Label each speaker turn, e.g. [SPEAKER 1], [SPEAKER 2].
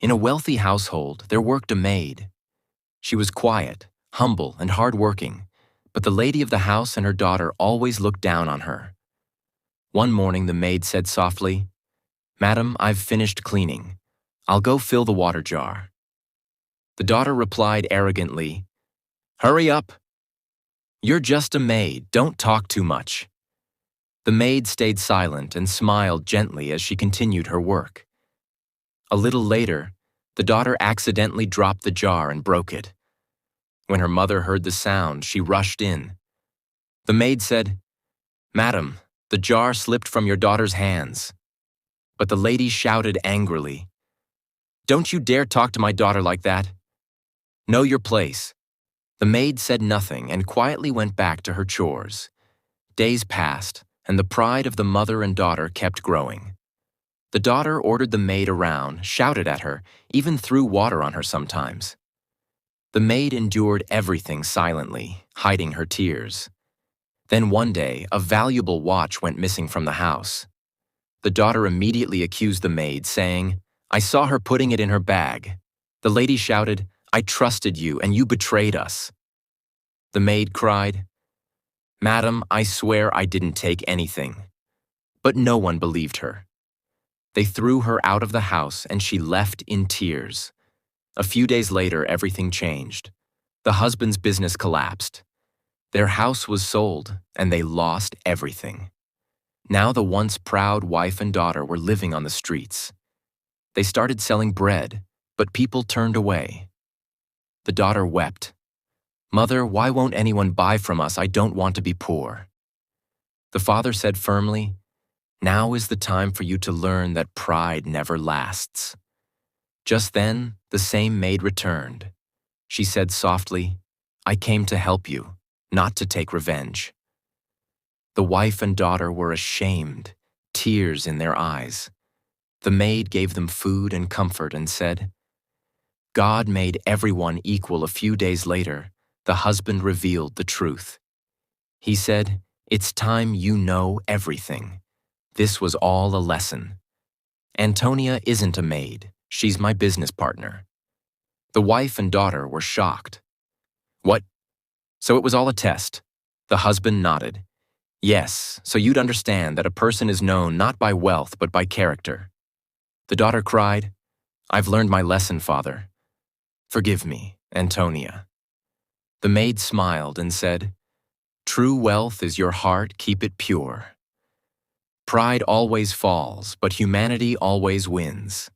[SPEAKER 1] In a wealthy household, there worked a maid. She was quiet, humble, and hard-working, but the lady of the house and her daughter always looked down on her. One morning the maid said softly, "Madam, I've finished cleaning. I'll go fill the water jar." The daughter replied arrogantly, "Hurry up. You're just a maid, don't talk too much." The maid stayed silent and smiled gently as she continued her work. A little later, the daughter accidentally dropped the jar and broke it. When her mother heard the sound, she rushed in. The maid said, "Madam, the jar slipped from your daughter's hands." But the lady shouted angrily, "Don't you dare talk to my daughter like that. Know your place." The maid said nothing and quietly went back to her chores. Days passed, and the pride of the mother and daughter kept growing. The daughter ordered the maid around, shouted at her, even threw water on her sometimes. The maid endured everything silently, hiding her tears. Then one day, a valuable watch went missing from the house. The daughter immediately accused the maid, saying, "I saw her putting it in her bag." The lady shouted, "I trusted you and you betrayed us." The maid cried, "Madam, I swear I didn't take anything." But no one believed her. They threw her out of the house and she left in tears. A few days later, everything changed. The husband's business collapsed. Their house was sold and they lost everything. Now the once proud wife and daughter were living on the streets. They started selling bread, but people turned away. The daughter wept. "Mother, why won't anyone buy from us? I don't want to be poor." The father said firmly, "Now is the time for you to learn that pride never lasts." Just then, the same maid returned. She said softly, "I came to help you, not to take revenge." The wife and daughter were ashamed, tears in their eyes. The maid gave them food and comfort and said, "God made everyone equal." A few days later, the husband revealed the truth. He said, "It's time you know everything. This was all a lesson. Antonia isn't a maid. She's my business partner." The wife and daughter were shocked. "What? So it was all a test?" The husband nodded. "Yes, so you'd understand that a person is known not by wealth but by character." The daughter cried, "I've learned my lesson, father. Forgive me, Antonia." The maid smiled and said, "True wealth is your heart, keep it pure. Pride always falls, but humanity always wins."